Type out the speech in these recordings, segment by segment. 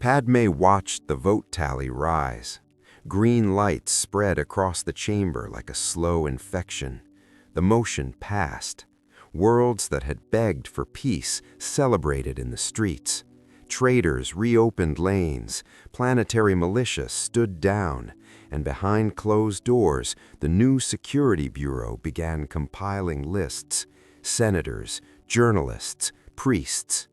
Padme watched the vote tally rise. Green lights spread across the chamber like a slow infection. The motion passed. Worlds that had begged for peace celebrated in the streets. Traders reopened lanes, planetary militia stood down, and behind closed doors, the new Security Bureau began compiling lists: senators, journalists, priests.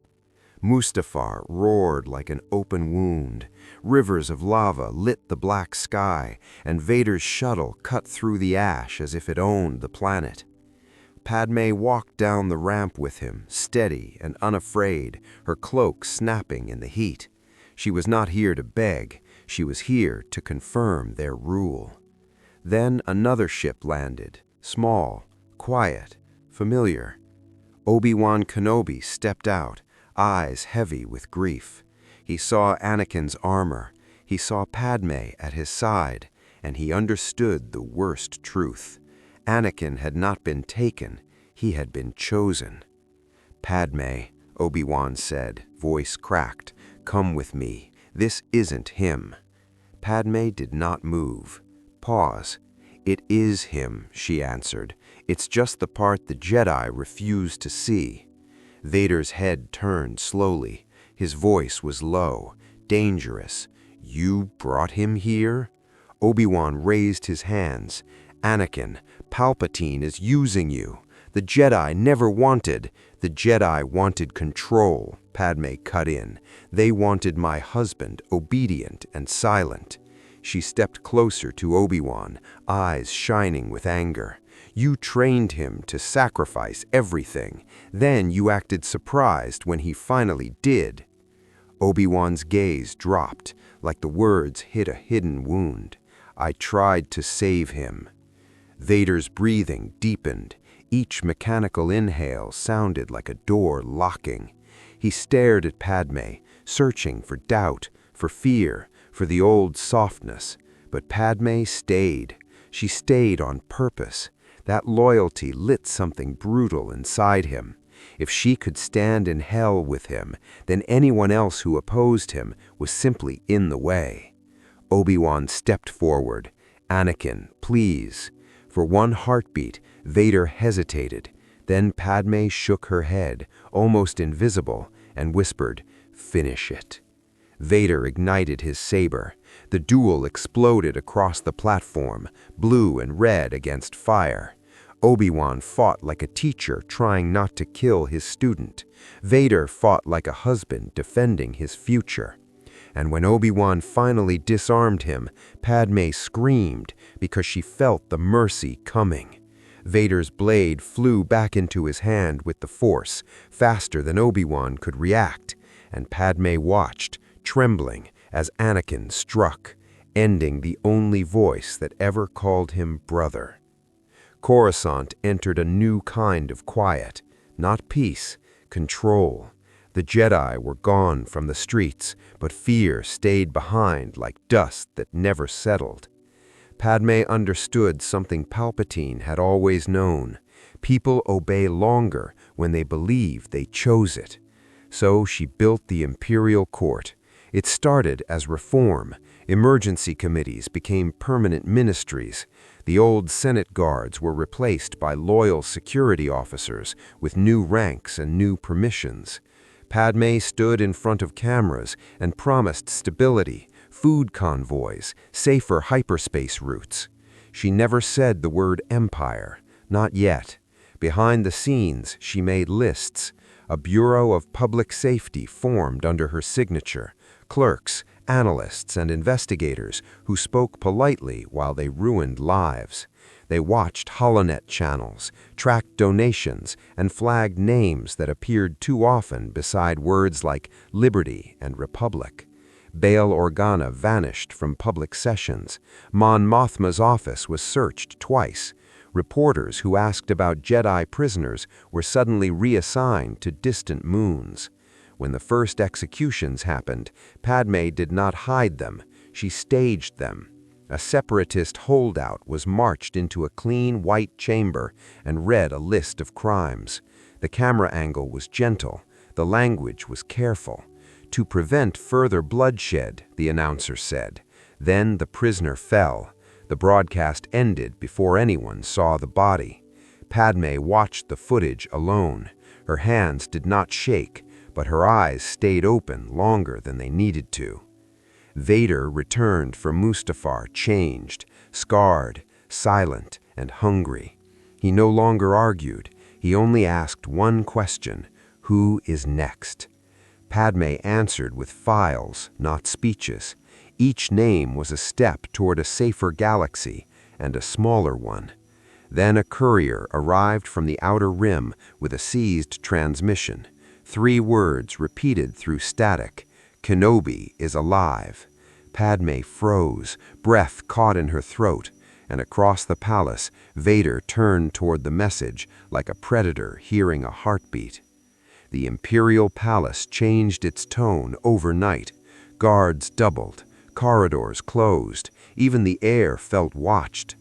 Mustafar roared like an open wound. Rivers of lava lit the black sky, and Vader's shuttle cut through the ash as if it owned the planet. Padme walked down the ramp with him, steady and unafraid, her cloak snapping in the heat. She was not here to beg, she was here to confirm their rule. Then another ship landed, small, quiet, familiar. Obi-Wan Kenobi stepped out, eyes heavy with grief. He saw Anakin's armor, he saw Padme at his side, and he understood the worst truth. Anakin had not been taken, he had been chosen. "Padme," Obi-Wan said, voice cracked, "come with me. This isn't him." Padme did not move. Pause. "It is him," she answered. "It's just the part the Jedi refuse to see." Vader's head turned slowly. His voice was low, dangerous. "You brought him here?" Obi-Wan raised his hands. "Anakin, Palpatine is using you. The Jedi never wanted. The Jedi wanted control," Padme cut in. "They wanted my husband, obedient and silent." She stepped closer to Obi-Wan, eyes shining with anger. "You trained him to sacrifice everything. Then you acted surprised when he finally did." Obi-Wan's gaze dropped, like the words hit a hidden wound. "I tried to save him." Vader's breathing deepened. Each mechanical inhale sounded like a door locking. He stared at Padme, searching for doubt, for fear, for the old softness. But Padme stayed. She stayed on purpose. That loyalty lit something brutal inside him. If she could stand in hell with him, then anyone else who opposed him was simply in the way. Obi-Wan stepped forward. "Anakin, please." For one heartbeat, Vader hesitated. Then Padme shook her head, almost invisible, and whispered, "Finish it." Vader ignited his saber. The duel exploded across the platform, blue and red against fire. Obi-Wan fought like a teacher trying not to kill his student. Vader fought like a husband defending his future. And when Obi-Wan finally disarmed him, Padme screamed because she felt the mercy coming. Vader's blade flew back into his hand with the Force, faster than Obi-Wan could react, and Padme watched, trembling, as Anakin struck, ending the only voice that ever called him brother. Coruscant entered a new kind of quiet, not peace, control. The Jedi were gone from the streets, but fear stayed behind like dust that never settled. Padme understood something Palpatine had always known. People obey longer when they believe they chose it. So she built the Imperial Court. It started as reform. Emergency committees became permanent ministries. The old Senate guards were replaced by loyal security officers with new ranks and new permissions. Padme stood in front of cameras and promised stability, food convoys, safer hyperspace routes. She never said the word empire, not yet. Behind the scenes, she made lists. A Bureau of Public Safety formed under her signature, clerks, analysts, and investigators who spoke politely while they ruined lives. They watched holonet channels, tracked donations, and flagged names that appeared too often beside words like liberty and republic. Bail Organa vanished from public sessions. Mon Mothma's office was searched twice. Reporters who asked about Jedi prisoners were suddenly reassigned to distant moons. When the first executions happened, Padme did not hide them, she staged them. A separatist holdout was marched into a clean white chamber and read a list of crimes. The camera angle was gentle, the language was careful. "To prevent further bloodshed," the announcer said. Then the prisoner fell. The broadcast ended before anyone saw the body. Padme watched the footage alone. Her hands did not shake, but her eyes stayed open longer than they needed to. Vader returned from Mustafar changed, scarred, silent, and hungry. He no longer argued. He only asked one question: who is next? Padme answered with files, not speeches. Each name was a step toward a safer galaxy, and a smaller one. Then a courier arrived from the Outer Rim with a seized transmission. 3 words repeated through static: "Kenobi is alive." Padme froze, breath caught in her throat, and across the palace, Vader turned toward the message like a predator hearing a heartbeat. The Imperial palace changed its tone overnight. Guards doubled, corridors closed, even the air felt watched.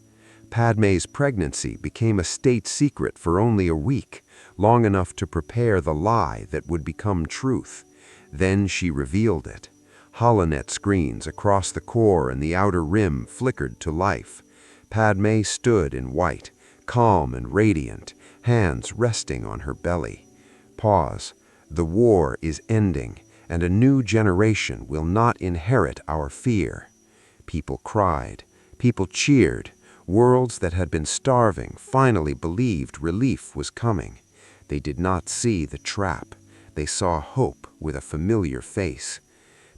Padme's pregnancy became a state secret for only a week, long enough to prepare the lie that would become truth. Then she revealed it. HoloNet screens across the core and the Outer Rim flickered to life. Padme stood in white, calm and radiant, hands resting on her belly. Pause. The war is ending, and a new generation will not inherit our fear. People cried. People cheered. Worlds that had been starving finally believed relief was coming. They did not see the trap. They saw hope with a familiar face.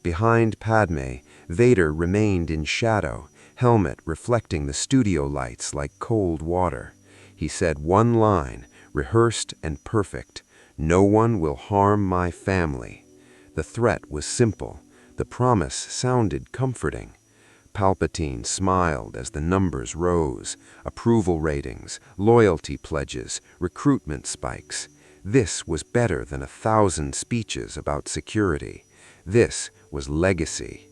Behind Padme, Vader remained in shadow, helmet reflecting the studio lights like cold water. He said one line, rehearsed and perfect: "No one will harm my family." The threat was simple. The promise sounded comforting. Palpatine smiled as the numbers rose: approval ratings, loyalty pledges, recruitment spikes. This was better than 1,000 speeches about security. This was legacy.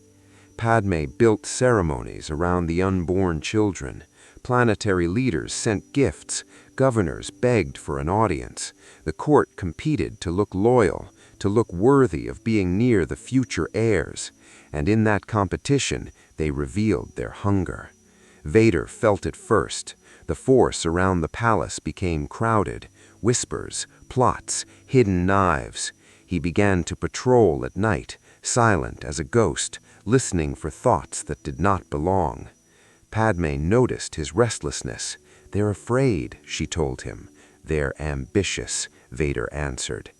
Padme built ceremonies around the unborn children. Planetary leaders sent gifts. Governors begged for an audience. The court competed to look loyal, to look worthy of being near the future heirs. And in that competition, they revealed their hunger. Vader felt it first. The force around the palace became crowded. Whispers, plots, hidden knives. He began to patrol at night, silent as a ghost, listening for thoughts that did not belong. Padme noticed his restlessness. "They're afraid," she told him. "They're ambitious," Vader answered.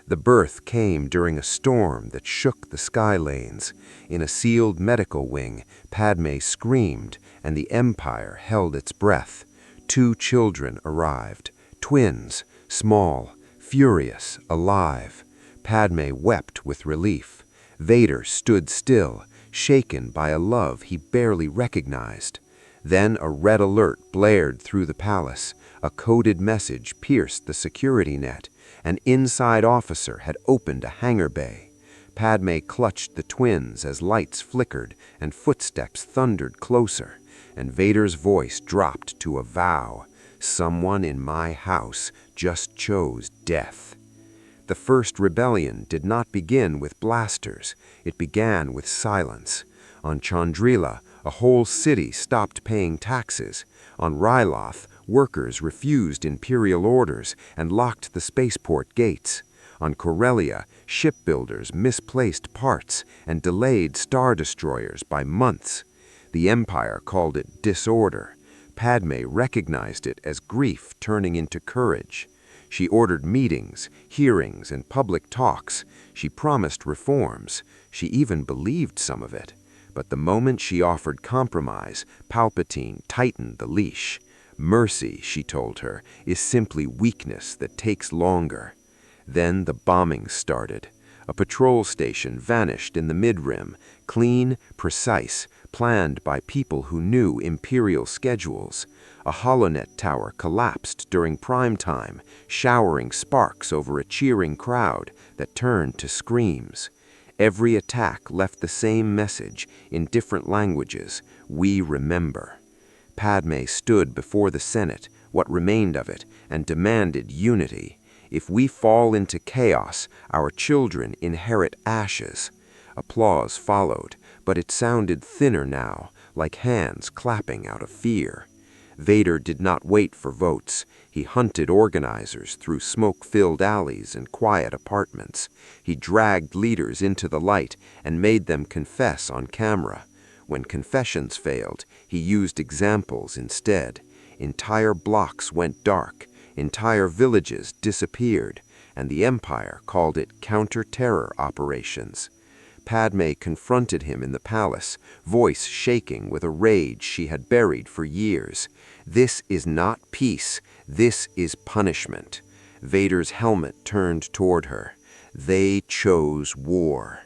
The birth came during a storm that shook the sky lanes. In a sealed medical wing, Padme screamed, and the Empire held its breath. 2 children arrived. Twins, small, furious, alive. Padme wept with relief. Vader stood still, shaken by a love he barely recognized. Then a red alert blared through the palace. A coded message pierced the security net. An inside officer had opened a hangar bay. Padme clutched the twins as lights flickered and footsteps thundered closer, and Vader's voice dropped to a vow: "Someone in my house just chose death." The first rebellion did not begin with blasters. It began with silence. On Chandrila, a whole city stopped paying taxes. On Ryloth, workers refused Imperial orders and locked the spaceport gates. On Corellia, shipbuilders misplaced parts and delayed Star Destroyers by months. The Empire called it disorder. Padme recognized it as grief turning into courage. She ordered meetings, hearings, and public talks. She promised reforms. She even believed some of it. But the moment she offered compromise, Palpatine tightened the leash. Mercy, she told her, is simply weakness that takes longer. Then the bombing started. A patrol station vanished in the mid-rim, clean, precise, planned by people who knew Imperial schedules. A HoloNet tower collapsed during prime time, showering sparks over a cheering crowd that turned to screams. Every attack left the same message in different languages: "We remember." Padme stood before the Senate, what remained of it, and demanded unity. If we fall into chaos, our children inherit ashes." Applause followed, but it sounded thinner now, like hands clapping out of fear. Vader did not wait for votes. He hunted organizers through smoke-filled alleys and quiet apartments. He dragged leaders into the light and made them confess on camera. When confessions failed, he used examples instead. Entire blocks went dark, entire villages disappeared, and the Empire called it counter-terror operations. Padme confronted him in the palace, voice shaking with a rage she had buried for years. "This is not peace. This is punishment." Vader's helmet turned toward her. "They chose war.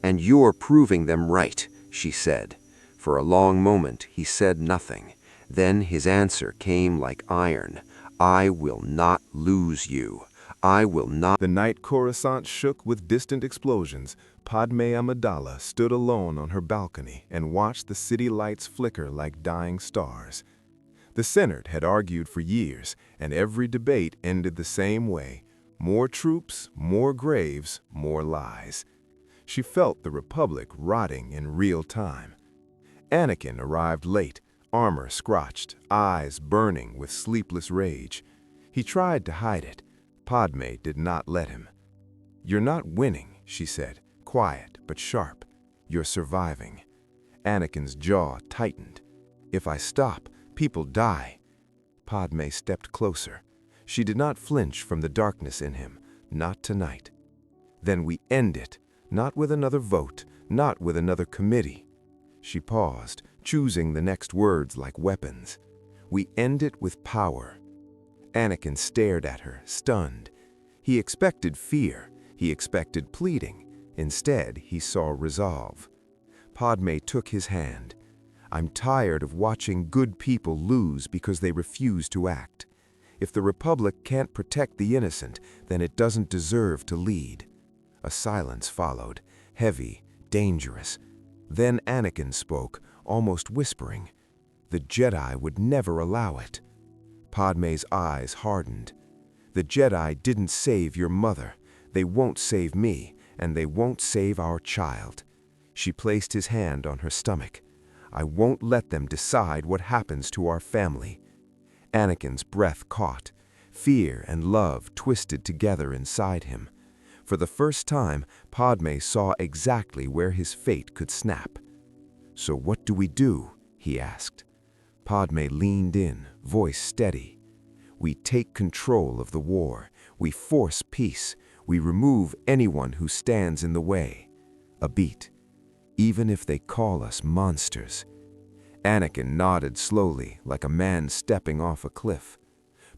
And you're proving them right," she said. For a long moment, he said nothing. Then his answer came like iron. "I will not lose you. I will not." The night Coruscant shook with distant explosions, Padme Amidala stood alone on her balcony and watched the city lights flicker like dying stars. The Senate had argued for years, and every debate ended the same way: more troops, more graves, more lies. She felt the Republic rotting in real time. Anakin arrived late, armor scratched, eyes burning with sleepless rage. He tried to hide it. Padme did not let him. "You're not winning," she said, quiet but sharp. "You're surviving." Anakin's jaw tightened. "If I stop, people die." Padme stepped closer. She did not flinch from the darkness in him, not tonight. "Then we end it, not with another vote, not with another committee." She paused, choosing the next words like weapons. "We end it with power." Anakin stared at her, stunned. He expected fear. He expected pleading. Instead, he saw resolve. Padme took his hand. "I'm tired of watching good people lose because they refuse to act. If the Republic can't protect the innocent, then it doesn't deserve to lead." A silence followed, heavy, dangerous. Then Anakin spoke, almost whispering. "The Jedi would never allow it." Padme's eyes hardened. "The Jedi didn't save your mother. They won't save me, and they won't save our child." She placed his hand on her stomach. "I won't let them decide what happens to our family." Anakin's breath caught. Fear and love twisted together inside him. For the first time, Padme saw exactly where his fate could snap. "So what do we do?" he asked. Padme leaned in, voice steady. "We take control of the war. We force peace. We remove anyone who stands in the way." A beat. "Even if they call us monsters." Anakin nodded slowly, like a man stepping off a cliff.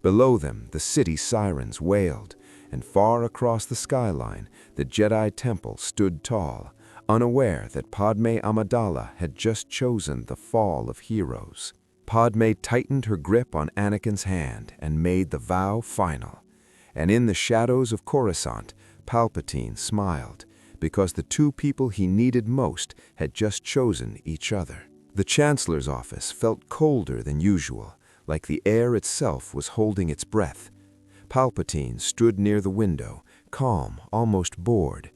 Below them, the city sirens wailed, and far across the skyline, the Jedi Temple stood tall, unaware that Padme Amidala had just chosen the fall of heroes. Padme tightened her grip on Anakin's hand and made the vow final. And in the shadows of Coruscant, Palpatine smiled, because the two people he needed most had just chosen each other. The Chancellor's office felt colder than usual, like the air itself was holding its breath. Palpatine stood near the window, calm, almost bored.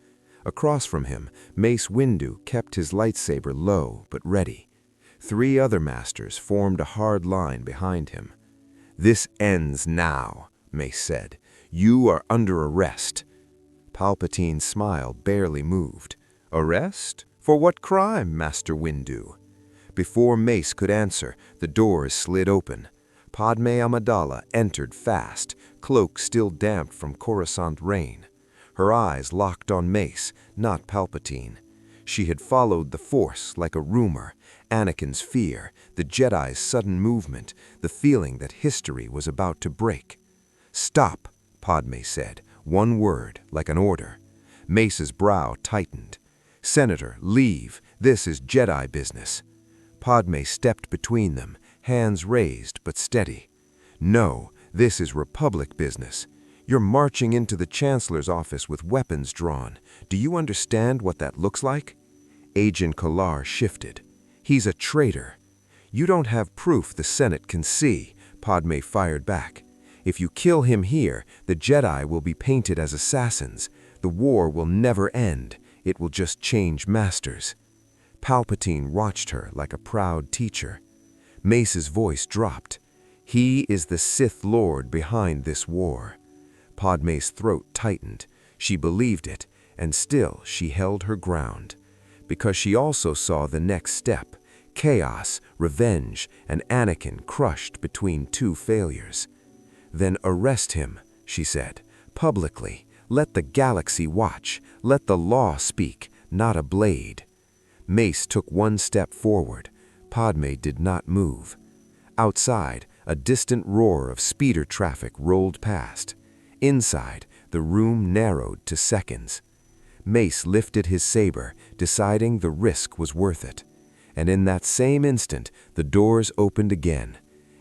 Across from him, Mace Windu kept his lightsaber low but ready. 3 other masters formed a hard line behind him. "This ends now," Mace said. "You are under arrest." Palpatine's smile barely moved. "Arrest? For what crime, Master Windu?" Before Mace could answer, the doors slid open. Padme Amidala entered fast, cloak still damp from Coruscant rain. Her eyes locked on Mace, not Palpatine. She had followed the Force like a rumor, Anakin's fear, the Jedi's sudden movement, the feeling that history was about to break. "Stop," Padme said, one word, like an order. Mace's brow tightened. "Senator, leave. This is Jedi business." Padme stepped between them, hands raised but steady. "No, this is Republic business. You're marching into the Chancellor's office with weapons drawn. Do you understand what that looks like?" Agent Kalar shifted. "He's a traitor." "You don't have proof the Senate can see," Padme fired back. If you kill him here, the Jedi will be painted as assassins. The war will never end. It will just change masters." Palpatine watched her like a proud teacher. Mace's voice dropped. "He is the Sith Lord behind this war." Padme's throat tightened. She believed it, and still she held her ground. Because she also saw the next step: chaos, revenge, and Anakin crushed between two failures. "Then arrest him," she said, "publicly. Let the galaxy watch. Let the law speak, not a blade." Mace took one step forward. Padme did not move. Outside, a distant roar of speeder traffic rolled past. Inside, the room narrowed to seconds. Mace lifted his saber, deciding the risk was worth it. And in that same instant, the doors opened again.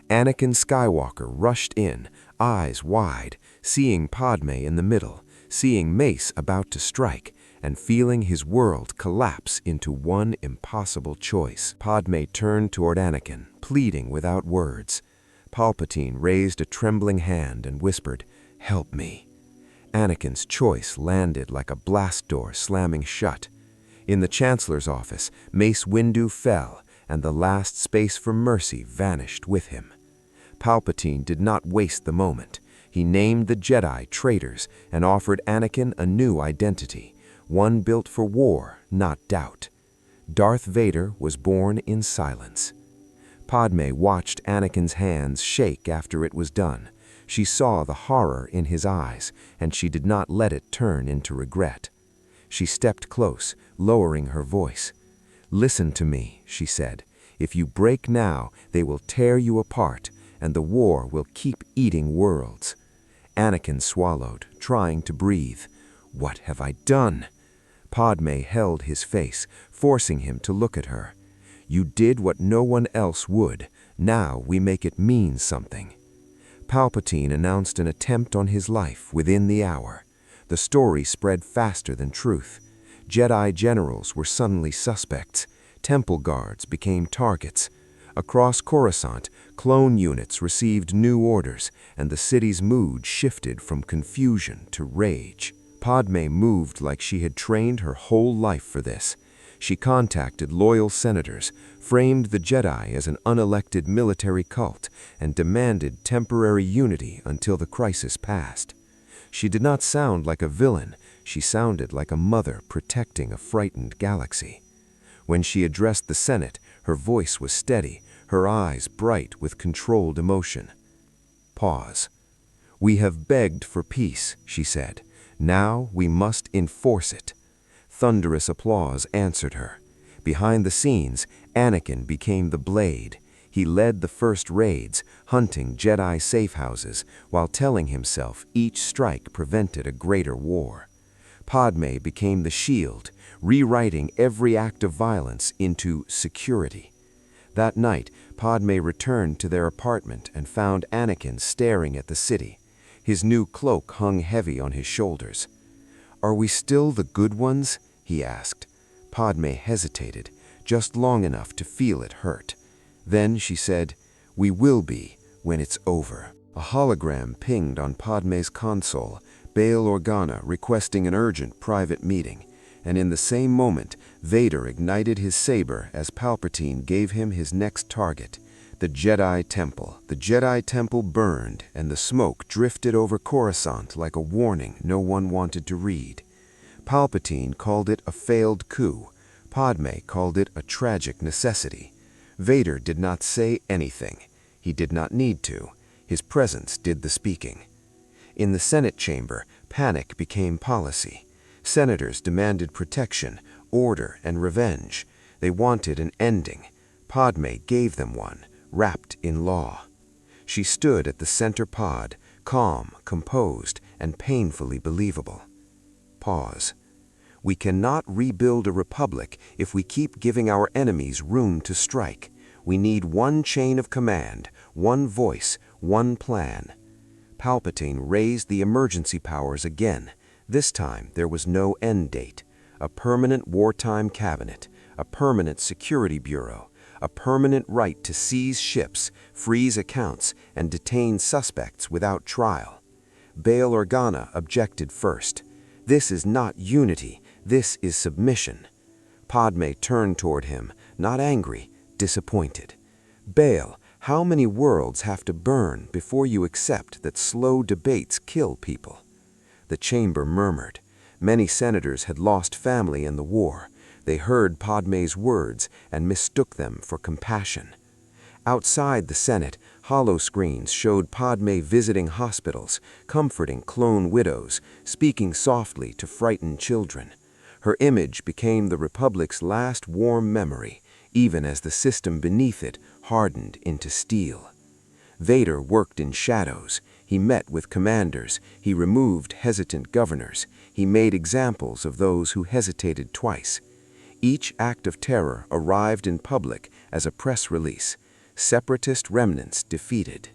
Anakin Skywalker rushed in, eyes wide, seeing Padme in the middle, seeing Mace about to strike, and feeling his world collapse into one impossible choice. Padme turned toward Anakin, pleading without words. Palpatine raised a trembling hand and whispered, "Help me." Anakin's choice landed like a blast door slamming shut. In the Chancellor's office, Mace Windu fell, and the last space for mercy vanished with him. Palpatine did not waste the moment. He named the Jedi traitors and offered Anakin a new identity, one built for war, not doubt. Darth Vader was born in silence. Padme watched Anakin's hands shake after it was done. She saw the horror in his eyes, and she did not let it turn into regret. She stepped close, lowering her voice. "Listen to me," she said. "If you break now, they will tear you apart, and the war will keep eating worlds." Anakin swallowed, trying to breathe. "What have I done?" Padme held his face, forcing him to look at her. "You did what no one else would. Now we make it mean something." Palpatine announced an attempt on his life within the hour. The story spread faster than truth. Jedi generals were suddenly suspects. Temple guards became targets. Across Coruscant, clone units received new orders, and the city's mood shifted from confusion to rage. Padme moved like she had trained her whole life for this. She contacted loyal senators, framed the Jedi as an unelected military cult, and demanded temporary unity until the crisis passed. She did not sound like a villain. She sounded like a mother protecting a frightened galaxy. When she addressed the Senate, her voice was steady, her eyes bright with controlled emotion. Pause. "We have begged for peace," she said. "Now we must enforce it." Thunderous applause answered her. Behind the scenes, Anakin became the blade. He led the first raids, hunting Jedi safe houses, while telling himself each strike prevented a greater war. Padme became the shield, rewriting every act of violence into security. That night, Padme returned to their apartment and found Anakin staring at the city. His new cloak hung heavy on his shoulders. "Are we still the good ones?" he asked. Padme hesitated, just long enough to feel it hurt. Then she said, "We will be when it's over." A hologram pinged on Padme's console, Bail Organa requesting an urgent private meeting, and in the same moment, Vader ignited his saber as Palpatine gave him his next target, the Jedi Temple. The Jedi Temple burned, and the smoke drifted over Coruscant like a warning no one wanted to read. Palpatine called it a failed coup. Padme called it a tragic necessity. Vader did not say anything. He did not need to. His presence did the speaking. In the Senate chamber, panic became policy. Senators demanded protection, order, and revenge. They wanted an ending. Padme gave them one, wrapped in law. She stood at the center pod, calm, composed, and painfully believable. Pause. "We cannot rebuild a republic if we keep giving our enemies room to strike. We need one chain of command, one voice, one plan." Palpatine raised the emergency powers again. This time there was no end date. A permanent wartime cabinet, a permanent security bureau, a permanent right to seize ships, freeze accounts, and detain suspects without trial. Bail Organa objected first. This is not unity, this is submission. Padme turned toward him, not angry, disappointed. Bail, how many worlds have to burn before you accept that slow debates kill people? The chamber murmured. Many senators had lost family in the war. They heard Padme's words and mistook them for compassion. Outside the Senate, holoscreens showed Padme visiting hospitals, comforting clone widows, speaking softly to frightened children. Her image became the Republic's last warm memory, even as the system beneath it hardened into steel. Vader worked in shadows. He met with commanders. He removed hesitant governors. He made examples of those who hesitated twice. Each act of terror arrived in public as a press release. Separatist remnants defeated.